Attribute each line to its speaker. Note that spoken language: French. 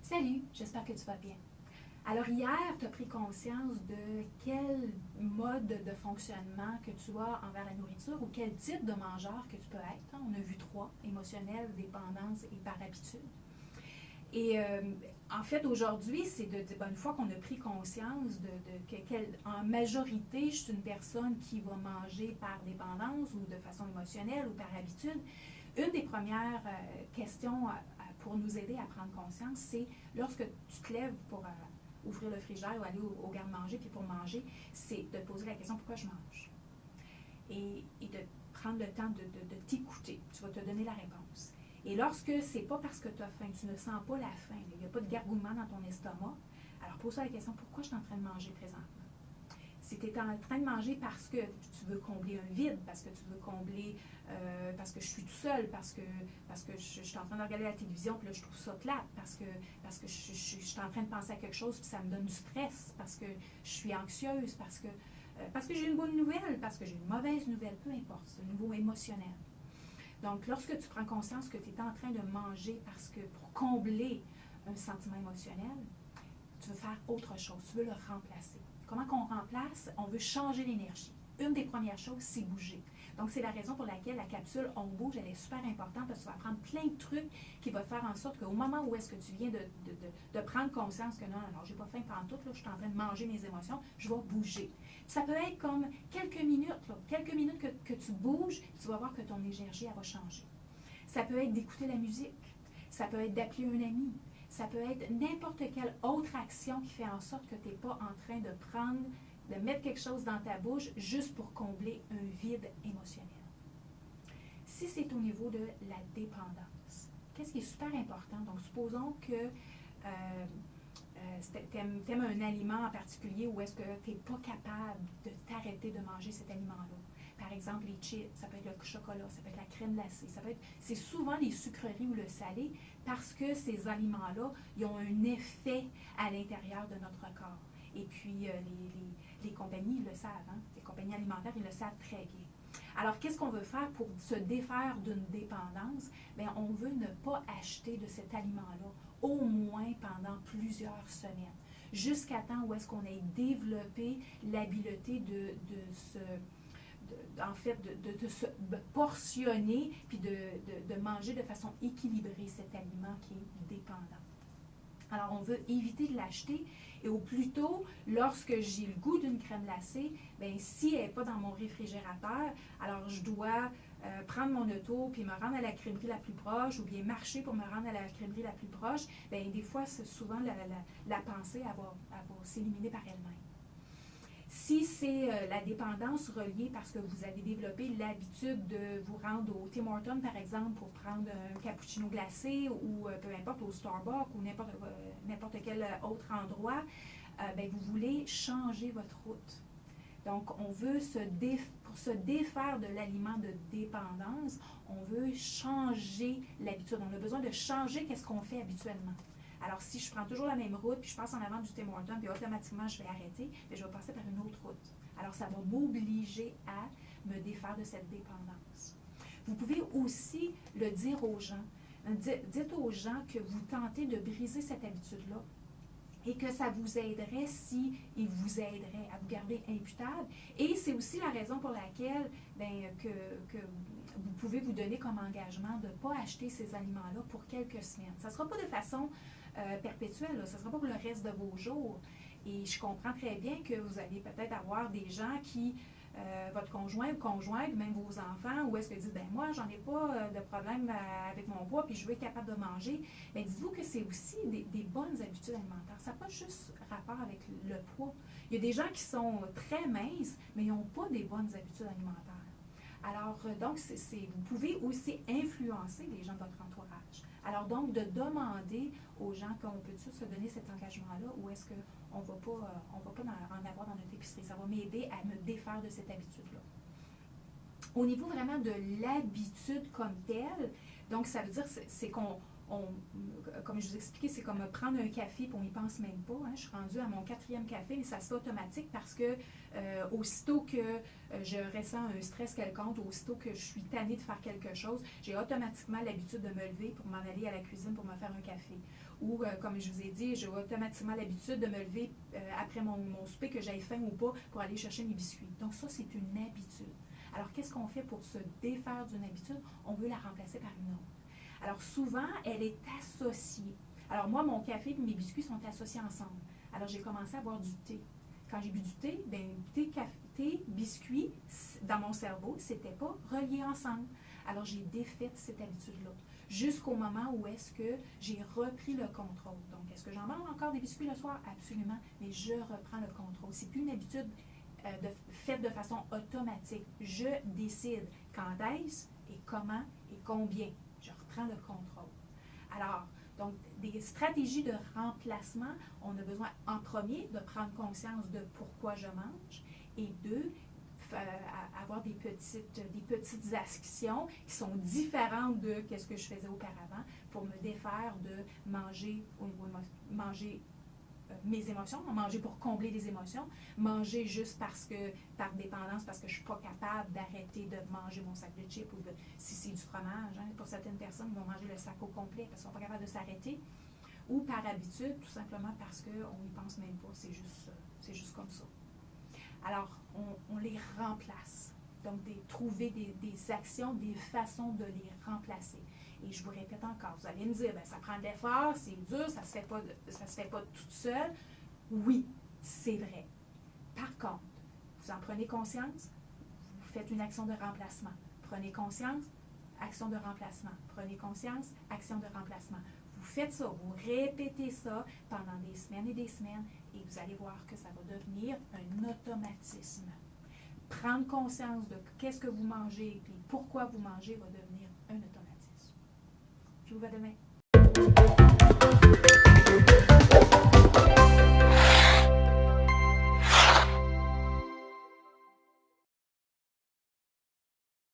Speaker 1: Salut, j'espère que tu vas bien. Alors hier, tu as pris conscience de quel mode de fonctionnement que tu as envers la nourriture ou quel type de mangeur que tu peux être. On a vu trois, émotionnel, dépendance et par habitude. Et en fait, aujourd'hui, c'est une fois qu'on a pris conscience en majorité, je suis une personne qui va manger par dépendance ou de façon émotionnelle ou par habitude. Une des premières questions pour nous aider à prendre conscience, c'est lorsque tu te lèves pour ouvrir le frigidaire ou aller au garde-manger, puis pour manger, c'est de te poser la question pourquoi je mange. Et de prendre le temps de t'écouter. Tu vas te donner la réponse. Et lorsque c'est pas parce que tu as faim, tu ne sens pas la faim, il n'y a pas de gargouillement dans ton estomac, alors pose-toi la question pourquoi je suis en train de manger présentement. Si tu es en train de manger parce que tu veux combler un vide, parce que tu veux combler, parce que je suis tout seul, parce que je suis en train de regarder la télévision, puis là je trouve ça plate, parce que je suis en train de penser à quelque chose, puis ça me donne du stress, parce que je suis anxieuse, parce que j'ai une bonne nouvelle, parce que j'ai une mauvaise nouvelle, peu importe, c'est au niveau émotionnel. Donc, lorsque tu prends conscience que tu es en train de manger parce que pour combler un sentiment émotionnel, tu veux faire autre chose, tu veux le remplacer. Comment qu'on remplace? On veut changer l'énergie. Une des premières choses, c'est bouger. Donc, c'est la raison pour laquelle la capsule On bouge, elle est super importante parce que tu vas apprendre plein de trucs qui vont faire en sorte qu'au moment où est-ce que tu viens de prendre conscience que non, j'ai pas faim pantoute, là, je suis en train de manger mes émotions, je vais bouger. Ça peut être comme quelques minutes que tu bouges, tu vas voir que ton énergie, elle va changer. Ça peut être d'écouter la musique, ça peut être d'appeler un ami, ça peut être n'importe quelle autre action qui fait en sorte que tu n'es pas en train de mettre quelque chose dans ta bouche juste pour combler un vide émotionnel. Si c'est au niveau de la dépendance, qu'est-ce qui est super important? Donc, supposons que tu aimes un aliment en particulier ou est-ce que tu n'es pas capable de t'arrêter de manger cet aliment-là. Par exemple, les chips, ça peut être le chocolat, ça peut être la crème glacée, c'est souvent les sucreries ou le salé parce que ces aliments-là, ils ont un effet à l'intérieur de notre corps. Et puis, les compagnies, ils le savent, hein? Les compagnies alimentaires, ils le savent très bien. Alors, qu'est-ce qu'on veut faire pour se défaire d'une dépendance? Bien, on veut ne pas acheter de cet aliment-là, au moins pendant plusieurs semaines, jusqu'à temps où est-ce qu'on ait développé l'habileté de se portionner puis de manger de façon équilibrée cet aliment qui est dépendant. Alors, on veut éviter de l'acheter et au plus tôt, lorsque j'ai le goût d'une crème glacée, bien, si elle n'est pas dans mon réfrigérateur, alors je dois prendre mon auto puis me rendre à la crèmerie la plus proche ou bien marcher pour me rendre à la crèmerie la plus proche. Bien, des fois, c'est souvent la pensée, elle va s'éliminer par elle-même. Si c'est la dépendance reliée parce que vous avez développé l'habitude de vous rendre au Tim Hortons, par exemple, pour prendre un cappuccino glacé ou peu importe, au Starbucks ou n'importe quel autre endroit, bien, vous voulez changer votre route. Donc, on veut pour se défaire de l'aliment de dépendance, on veut changer l'habitude. On a besoin de changer qu'est-ce qu'on fait habituellement. Alors, si je prends toujours la même route, puis je passe en avant du Tim Hortons, puis automatiquement, je vais arrêter, mais je vais passer par une autre route. Alors, ça va m'obliger à me défaire de cette dépendance. Vous pouvez aussi le dire aux gens. Dites aux gens que vous tentez de briser cette habitude-là et que ça vous aiderait si il vous aiderait à vous garder imputable. Et c'est aussi la raison pour laquelle que vous pouvez vous donner comme engagement de ne pas acheter ces aliments-là pour quelques semaines. Ça ne sera pas de façon perpétuelle, ça ne sera pas pour le reste de vos jours. Et je comprends très bien que vous allez peut-être avoir des gens qui, votre conjoint ou conjointe, même vos enfants, où est-ce que disent, ben moi, j'en ai pas de problème avec mon poids, puis je veux être capable de manger. Bien, dites-vous que c'est aussi des bonnes habitudes alimentaires. Ça n'a pas juste rapport avec le poids. Il y a des gens qui sont très minces, mais ils n'ont pas des bonnes habitudes alimentaires. Alors, donc, vous pouvez aussi influencer les gens de votre entourage. Alors, donc, de demander aux gens qu'on peut-tu se donner cet engagement-là ou est-ce qu'on ne va pas en avoir dans notre épicerie. Ça va m'aider à me défaire de cette habitude-là. Au niveau vraiment de l'habitude comme telle, donc, ça veut dire c'est qu'on comme je vous expliquais, c'est comme prendre un café et on n'y pense même pas. Hein. Je suis rendue à mon 4e café et ça se fait automatique parce que aussitôt que je ressens un stress quelconque, aussitôt que je suis tannée de faire quelque chose, j'ai automatiquement l'habitude de me lever pour m'en aller à la cuisine pour me faire un café. ou comme je vous ai dit, j'ai automatiquement l'habitude de me lever après mon souper, que j'aille faim ou pas, pour aller chercher mes biscuits. Donc ça, c'est une habitude. Alors, qu'est-ce qu'on fait pour se défaire d'une habitude? On veut la remplacer par une autre. Alors, souvent, elle est associée. Alors, moi, mon café et mes biscuits sont associés ensemble. Alors, j'ai commencé à boire du thé. Quand j'ai bu du thé, bien, thé, biscuits, dans mon cerveau, c'était pas relié ensemble. Alors, j'ai défait cette habitude-là. Jusqu'au moment où est-ce que j'ai repris le contrôle. Donc, est-ce que j'en mange encore des biscuits le soir? Absolument. Mais je reprends le contrôle. C'est plus une habitude faite de façon automatique. Je décide quand est-ce et comment et combien. Je reprends le contrôle. Alors, donc, des stratégies de remplacement, on a besoin en premier de prendre conscience de pourquoi je mange et deux, avoir des petites actions qui sont différentes de ce que je faisais auparavant pour me défaire de manger mes émotions, manger pour combler les émotions, manger juste parce que, par dépendance, parce que je ne suis pas capable d'arrêter de manger mon sac de chips ou si c'est du fromage. Hein, pour certaines personnes, ils vont manger le sac au complet parce qu'ils ne sont pas capables de s'arrêter. Ou par habitude, tout simplement parce qu'on n'y pense même pas. C'est juste comme ça. Alors, on les remplace. Donc, trouver des actions, des façons de les remplacer. Et je vous répète encore, vous allez me dire, bien, ça prend de l'effort, c'est dur, ça se fait pas toute seule. Oui, c'est vrai. Par contre, vous en prenez conscience, vous faites une action de remplacement. Prenez conscience, action de remplacement. Prenez conscience, action de remplacement. Vous faites ça, vous répétez ça pendant des semaines et vous allez voir que ça va devenir un automatisme. Prendre conscience de qu'est-ce que vous mangez et pourquoi vous mangez va devenir un automatisme. Je vous vois demain.